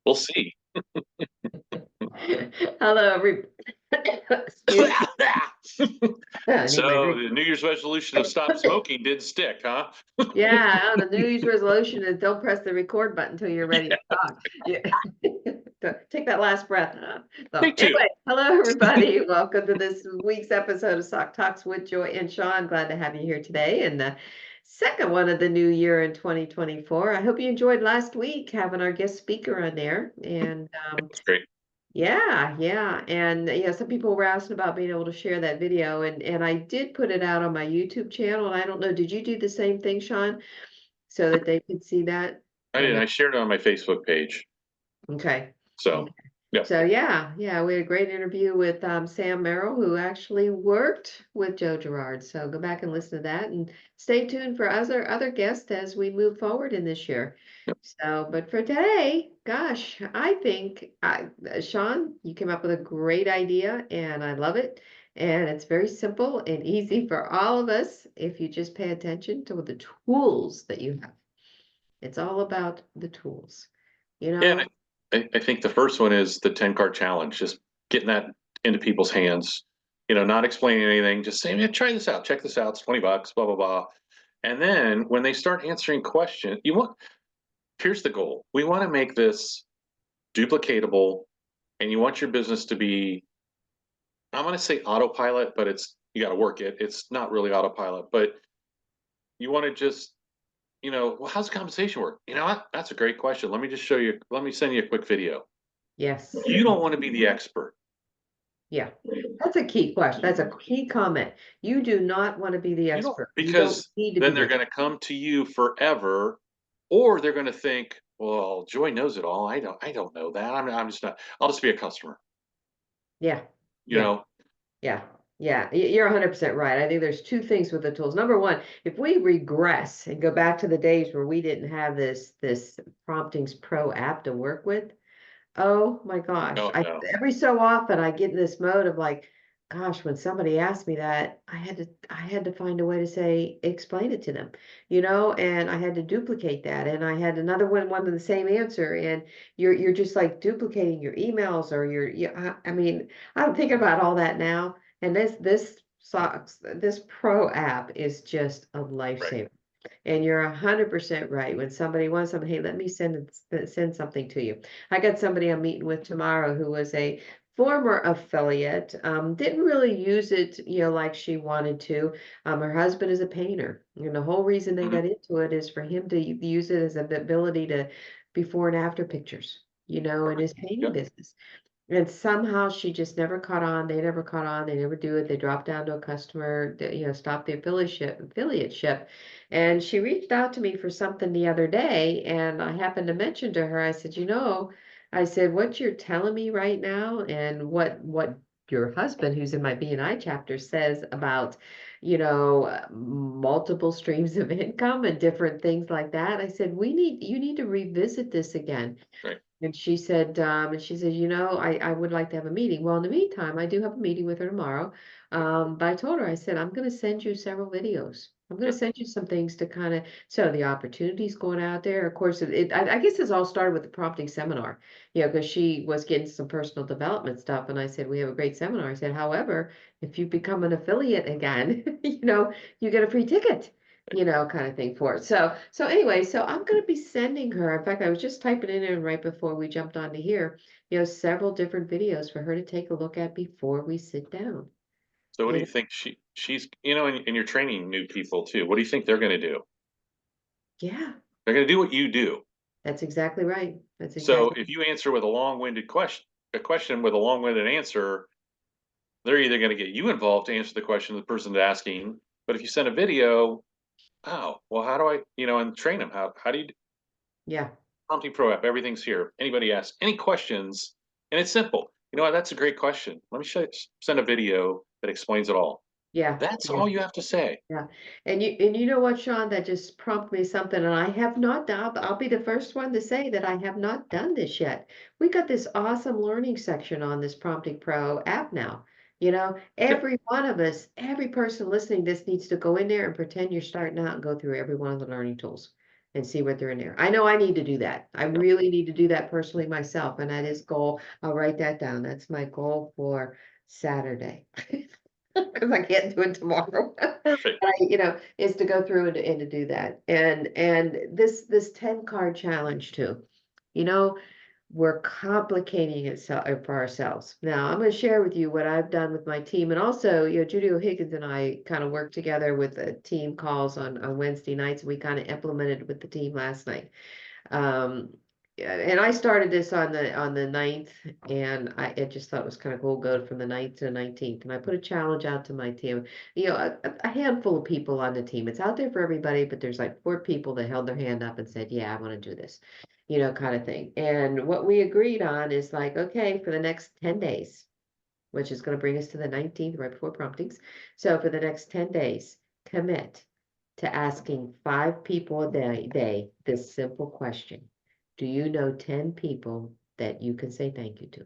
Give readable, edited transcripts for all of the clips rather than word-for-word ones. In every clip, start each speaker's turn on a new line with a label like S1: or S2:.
S1: We'll see.
S2: Hello, excuse me. I need my
S1: So
S2: drink.
S1: the New Year's resolution of stop smoking didn't stick, huh?
S2: Yeah, the New Year's resolution is don't press the record button until you're ready to talk. Yeah. Take that last breath. So
S1: Take two.
S2: anyway, hello everybody. Welcome to this week's episode of Sock Talks with Joy and Sean. Glad to have you here today. And the second one of the new year in 2024. I hope you enjoyed last week having our guest speaker on there. And
S1: That's great.
S2: yeah, yeah. And yeah, some people were asking about being able to share that video and I did put it out on my YouTube channel. And I don't know, did you do the same thing, Sean? So that they could see that?
S1: I
S2: And
S1: didn't. I shared it on my Facebook page.
S2: okay.
S1: So, yeah.
S2: So yeah, yeah, we had a great interview with Sam Merrill, who actually worked with Joe Girard. So go back and listen to that, and stay tuned for other guests as we move forward in this year.
S1: Yep.
S2: So, but for today, gosh, I think Sean, you came up with a great idea, and I love it. And it's very simple and easy for all of us if you just pay attention to the tools that you have. It's all about the tools. You
S1: Yeah.
S2: know,
S1: I think the first one is the 10 card challenge, just getting that into people's hands, not explaining anything, just saying, yeah, try this out, check this out, it's $20, blah, blah, blah. And then when they start answering questions, here's the goal. We want to make this duplicatable, and you want your business to be, I'm going to say autopilot, but you got to work it. It's not really autopilot, but you want to just, well, how's the compensation work? You know what? That's a great question. Let me just show you. Let me send you a quick video.
S2: yes.
S1: You don't want to be the expert.
S2: Yeah, that's a key question. That's a key comment. You do not want to be the
S1: You don't,
S2: expert. You don't
S1: because
S2: need to
S1: then
S2: be
S1: they're
S2: the,
S1: going to come to you forever, or they're going to think, well, Joy knows it all. I don't know that. I'm just not, I'll just be a customer,
S2: yeah,
S1: you
S2: yeah,
S1: know?
S2: yeah, yeah. You're 100% right. I think there's two things with the tools. Number one, if we regress and go back to the days where we didn't have this Promptings Pro app to work with, oh my gosh.
S1: Oh, no.
S2: Every so often I get in this mode of like, gosh, when somebody asked me that, I had to find a way to say, explain it to them, and I had to duplicate that. And I had another one wanted the same answer. And you're just like duplicating your emails or I mean, I'm thinking about all that now. And this socks, this pro app is just a
S1: Right.
S2: lifesaver. And you're 100% right. When somebody wants something, hey, let me send something to you. I got somebody I'm meeting with tomorrow who was a former affiliate. Didn't really use it, like she wanted to. Her husband is a painter, and the whole reason they
S1: Mhm.
S2: got into it is for him to use it as an ability to before and after pictures, in
S1: Perfect.
S2: his painting
S1: Yep.
S2: business. And somehow she just never caught on. They never caught on. They never do it. They dropped down to a customer, that, stop the affiliateship. And she reached out to me for something the other day. And I happened to mention to her, I said, I said, what you're telling me right now and what your husband, who's in my BNI chapter, says about, multiple streams of income and different things like that. I said, you need to revisit this again.
S1: Right.
S2: And she said, I would like to have a meeting. Well, in the meantime, I do have a meeting with her tomorrow. But I told her, I said, I'm going to send you several videos. I'm going
S1: Yep.
S2: to send you some things to kind of, so the opportunities going out there. Of course, I guess this all started with the prompting seminar, because she was getting some personal development stuff. And I said, we have a great seminar. I said, however, if you become an affiliate again, you get a free ticket, kind of thing for it. So anyway, so I'm going to be sending her. In fact, I was just typing it in right before we jumped on to here, several different videos for her to take a look at before we sit down.
S1: So what do
S2: You
S1: you
S2: know,
S1: think she's, and you're training new people too. What do you think they're going to do?
S2: yeah,
S1: They're going to do what you do.
S2: that's exactly right. That's
S1: So
S2: exactly
S1: if you answer with a question with a long-winded answer, they're either going to get you involved to answer the question the person's asking. But if you send a video, oh, well, how do I, and train them? How do you
S2: yeah.
S1: Prompting Pro app? Everything's here. Anybody asks any questions, and it's simple. You know what? That's a great question. Let me send a video that explains it all.
S2: Yeah,
S1: That's
S2: yeah,
S1: all you have to say.
S2: yeah. And you know what, Sean, that just prompted me something, and I have not done, I'll be the first one to say that I have not done this yet. We got this awesome learning section on this Prompting Pro app now.
S1: Yep.
S2: Every one of us, every person listening to this needs to go in there and pretend you're starting out and go through every one of the learning tools. and see what they're in there. I know I need to do that. I really need to do that personally myself, and that is goal. I'll write that down. That's my goal for Saturday. Because I can't do it tomorrow.
S1: Perfect.
S2: Is to go through and to do that. And this 10 card challenge too. You know, we're complicating it for ourselves. Now, I'm going to share with you what I've done with my team. And also, Judy O'Higgins and I kind of worked together with the team calls on Wednesday nights. We kind of implemented with the team last night. Yeah, and I started this on the 9th, and I just thought it was kind of cool, go from the 9th to the 19th. And I put a challenge out to my team. A handful of people on the team. It's out there for everybody, but there's like 4 people that held their hand up and said, yeah, I want to do this, kind of thing. And what we agreed on is like, okay, for the next 10 days, which is going to bring us to the 19th, right before promptings. So for the next 10 days, commit to asking 5 people a day this simple question. Do you know 10 people that you can say thank you to?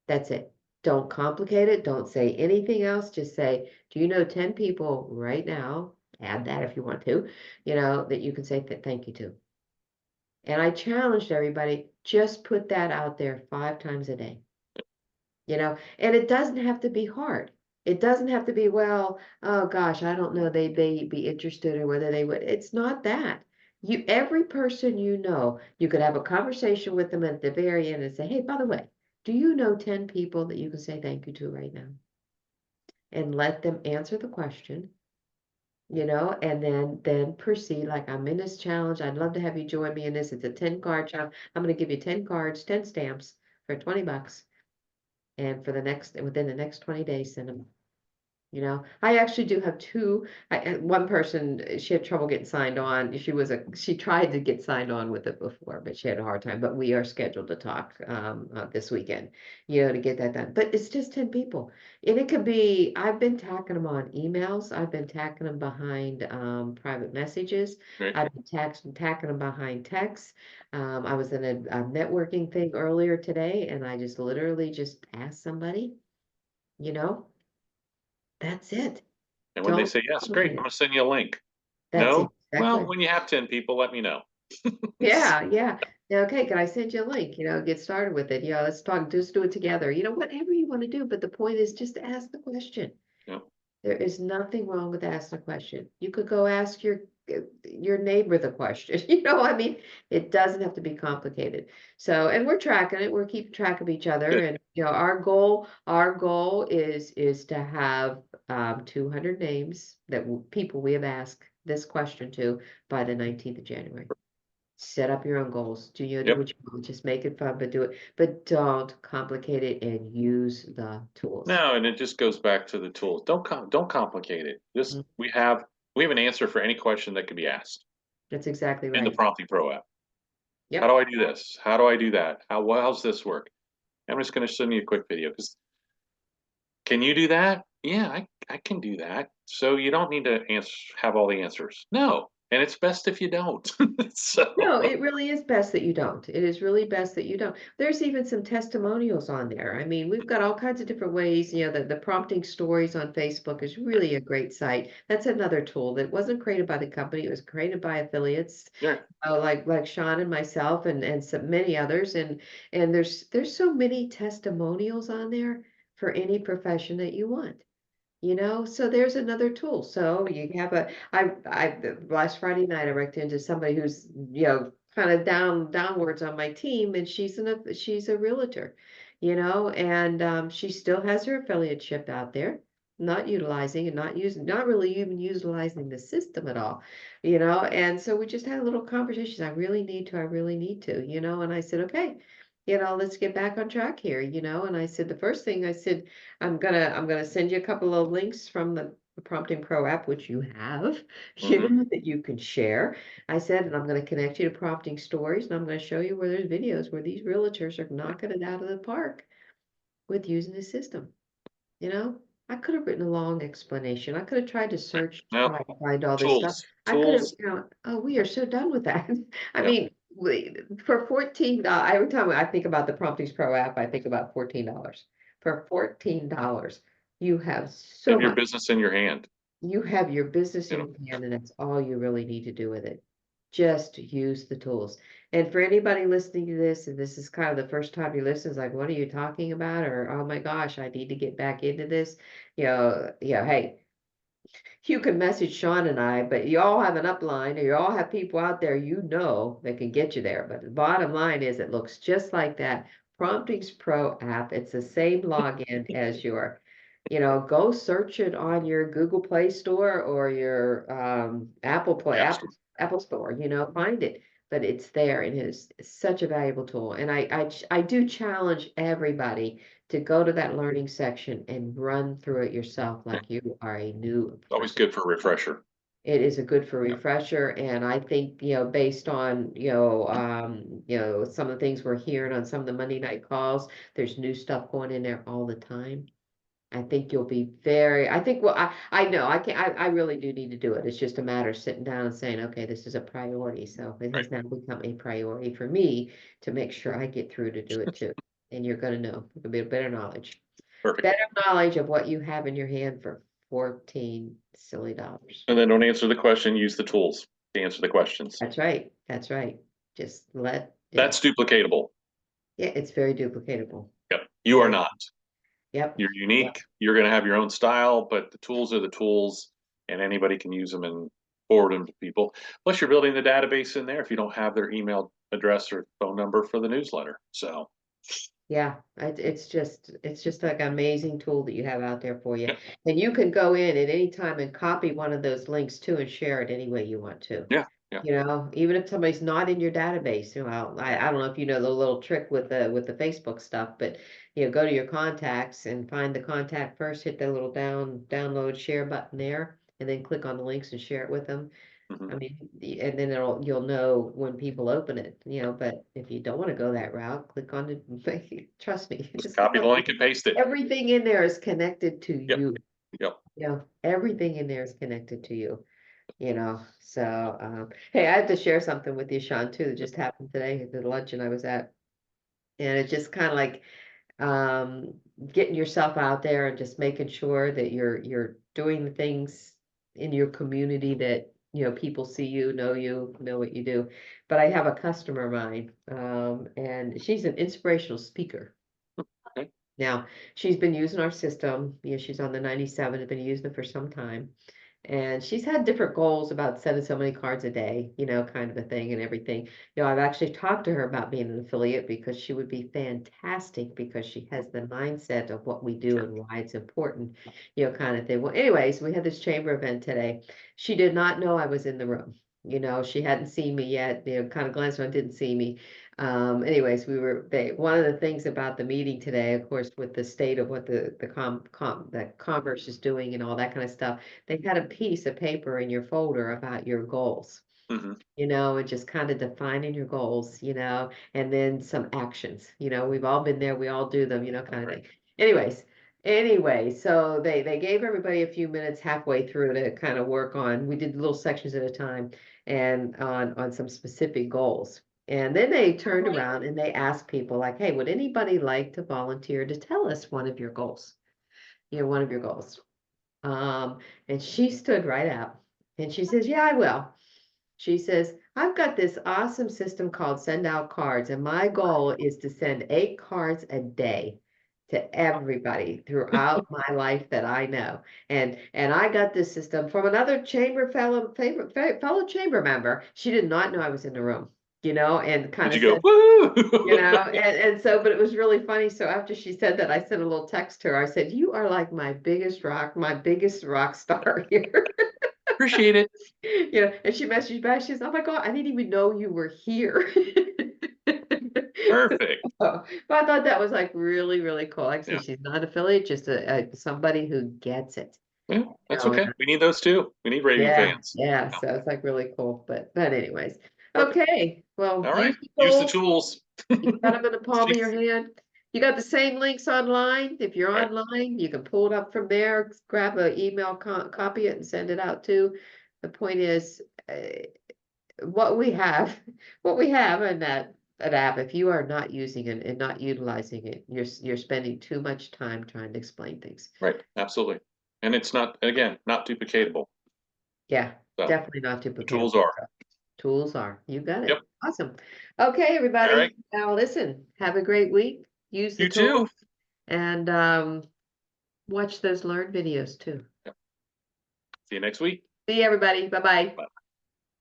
S2: That's it. Don't complicate it. Don't say anything else. Just say, do you know 10 people right now? Add that if you want to, that you can say thank you to. And I challenged everybody, just put that out there 5 times a day. And it doesn't have to be hard. It doesn't have to be, well, oh gosh, I don't know, they'd be interested or whether they would. It's not that. Every person you could have a conversation with them at the very end and say, hey, by the way, do you know 10 people that you can say thank you to right now? And let them answer the question, and then proceed like, I'm in this challenge. I'd love to have you join me in this. It's a 10 card challenge. I'm going to give you 10 cards, 10 stamps for $20. And within the next 20 days, send them. I actually do have 2. One person, she had trouble getting signed on. She tried to get signed on with it before, but she had a hard time. But we are scheduled to talk this weekend, to get that done. But it's just 10 people, and it could be. I've been tacking them on emails. I've been tacking them behind private messages.
S1: Right.
S2: I've been tacking them behind texts. I was in a networking thing earlier today, and I just literally just asked somebody, you know. That's it.
S1: And when they
S2: Don't
S1: say yes, great,
S2: complicate
S1: I'm
S2: it.
S1: gonna send you a link.
S2: That's
S1: No? Well,
S2: exactly.
S1: when you have 10 people, let me know.
S2: Yeah, yeah. Yeah, okay, can I send you a link? Get started with it. Yeah, let's talk, just do it together. Whatever you want to do, but the point is just to ask the question.
S1: Yep.
S2: There is nothing wrong with asking a question. You could go ask your neighbor the question. I mean, it doesn't have to be complicated. So, and we're tracking it. We're keeping track of each other,
S1: Good.
S2: and our goal is to have 200 names that people we have asked this question to by the 19th of January. Set up your own goals. Do
S1: Yep.
S2: what you want. Just make it fun, but do it. But don't complicate it and use the tools.
S1: No, and it just goes back to the tools. Don't complicate it. Just
S2: Mm,
S1: we have an answer for any question that could be asked
S2: That's exactly
S1: in the
S2: right.
S1: Prompting Pro app. How do
S2: Yep.
S1: I do this? How do I do that? How's this work? I'm just gonna send you a quick video because can you do that? Yeah, I can do that. So you don't need to have all the answers. No, and it's best if you don't. So
S2: No, it really is best that you don't. It is really best that you don't. There's even some testimonials on there. I mean, we've got all kinds of different ways, the prompting stories on Facebook is really a great site. That's another tool that wasn't created by the company. It was created by affiliates,
S1: yeah,
S2: like Sean and myself and so many others. And there's so many testimonials on there for any profession that you want. So there's another tool. So you have last Friday night I worked into somebody who's, kind of downwards on my team, and she's a realtor, and she still has her affiliateship out there, not utilizing and not really even utilizing the system at all, and so we just had a little conversation. I really need to, and I said, okay, let's get back on track here, and I said, the first thing I said, I'm gonna send you a couple of links from the Prompting Pro app, which you have,
S1: mhm.
S2: that you can share. I said, and I'm gonna connect you to Prompting Stories, and I'm gonna show you where there's videos where these realtors are knocking it out of the park with using the system. You know, I could have written a long explanation. I could have tried to search to
S1: No,
S2: try to find all this stuff.
S1: tools,
S2: I could have,
S1: tools.
S2: oh, we are so done with that. I
S1: Yep.
S2: mean, for 14, every time I think about the Promptings Pro app, I think about $14. For $14, you have
S1: You
S2: so
S1: have your
S2: much.
S1: business in your hand.
S2: You have your business
S1: You
S2: in
S1: know.
S2: your hand, and that's all you really need to do with it. Just use the tools. And for anybody listening to this, and this is kind of the first time you listen, it's like, what are you talking about? Or, oh my gosh, I need to get back into this. Hey, you can message Sean and I, but you all have an upline or you all have people out there that can get you there. But the bottom line is it looks just like that Promptings Pro app. It's the same login as go search it on your Google Play Store or your
S1: App
S2: Apple Store, find it. But it's there and it's such a valuable tool. And I do challenge everybody to go to that learning section and run through it yourself like you are a new
S1: always
S2: person.
S1: good for a refresher.
S2: It is a good for
S1: Yeah.
S2: refresher, and I think, based on, some of the things we're hearing on some of the Monday night calls, there's new stuff going in there all the time. I think you'll be I think, well, I know, I really do need to do it. It's just a matter of sitting down and saying, okay, this is a priority. So it has now become a priority for me to make sure I get through to do it too. And you're gonna know, it'll be a better knowledge.
S1: Perfect.
S2: Better knowledge of what you have in your hand for 14 silly dollars.
S1: And then don't answer the question, use the tools to answer the questions.
S2: That's right. That's right. Just
S1: That's duplicatable.
S2: yeah, it's very duplicatable.
S1: Yep. You are
S2: Very-
S1: not.
S2: Yep.
S1: You're unique. You're going to have your own style, but the tools are the tools, and anybody can use them and forward them to people. Plus, you're building the database in there if you don't have their email address or phone number for the newsletter. So,
S2: Yeah, it's just like an amazing tool that you have out there for you. And you can go in at any time and copy one of those links too and share it any way you want to.
S1: yeah.
S2: Even if somebody's not in your database, I don't know if you know the little trick with the Facebook stuff, but go to your contacts and find the contact first, hit the little download share button there, and then click on the links and share it with them.
S1: Mhm.
S2: I mean, and then you'll know when people open it, but if you don't want to go that route, click on it. Trust me,
S1: Just copy the link and paste it.
S2: everything in there is connected to
S1: Yep.
S2: you.
S1: Yep.
S2: Everything in there is connected to you. So hey, I have to share something with you, Sean, too, that just happened today at the luncheon I was at. And it's just kind of like getting yourself out there and just making sure that you're doing the things in your community that people see you, know what you do. But I have a customer of mine, and she's an inspirational speaker.
S1: Okay.
S2: Now, she's been using our system. She's on the 97, has been using it for some time. And she's had different goals about sending so many cards a day, kind of a thing and everything. I've actually talked to her about being an affiliate because she would be fantastic because she has the mindset of what we do and why it's important, kind of thing. Well, anyways, we had this chamber event today. She did not know I was in the room. She hadn't seen me yet, kind of glanced around, didn't see me. Anyways, one of the things about the meeting today, of course, with the state of what the commerce is doing and all that kind of stuff, they had a piece of paper in your folder about your goals,
S1: Mm-hmm.
S2: and just kind of defining your goals, and then some actions. We've all been there, we all do them, kind of thing. Anyway, so they gave everybody a few minutes halfway through to kind of work on, we did little sections at a time and on some specific goals. And then they turned around and they asked people like, hey, would anybody like to volunteer to tell us one of your goals? One of your goals. And she stood right up and she says, yeah, I will. She says, I've got this awesome system called Send Out Cards, and my goal is to send 8 cards a day to everybody throughout my life that I know. And I got this system from another fellow chamber member. She did not know I was in the room, and kind
S1: Did
S2: of
S1: you go,
S2: said,
S1: woo?
S2: and so, but it was really funny. So after she said that, I sent a little text to her. I said, you are like my biggest rock star here.
S1: Appreciate it.
S2: And she messaged back. She says, "Oh my God, I didn't even know you were here."
S1: Perfect.
S2: But I thought that was like really, really cool. Like I said,
S1: Yeah.
S2: she's not an affiliate, just somebody who gets it.
S1: Yeah, that's
S2: know,
S1: okay. We need those too. We need raving
S2: Yeah,
S1: fans.
S2: yeah. So it's like really cool. But anyways,
S1: Perfect.
S2: okay. Well,
S1: All right.
S2: use the
S1: Use the
S2: tools.
S1: tools.
S2: You got them in the palm of your
S1: Jeez.
S2: hand. You got the same links online. If you're
S1: Right.
S2: online, you can pull it up from there, grab an email, copy it, and send it out too. The point is, what we have, in that app, if you are not using it and not utilizing it, you're spending too much time trying to explain things.
S1: Right. Absolutely. And it's not, again, not duplicatable.
S2: Yeah,
S1: So
S2: definitely not
S1: the
S2: duplicatable.
S1: tools are.
S2: Tools are. You got
S1: Yep.
S2: it. Awesome. Okay,
S1: All
S2: everybody.
S1: right.
S2: Now listen, have a great week. Use the
S1: You
S2: tool
S1: too.
S2: and watch those learn videos too.
S1: See you next week.
S2: See you, everybody. Bye-bye.
S1: Bye.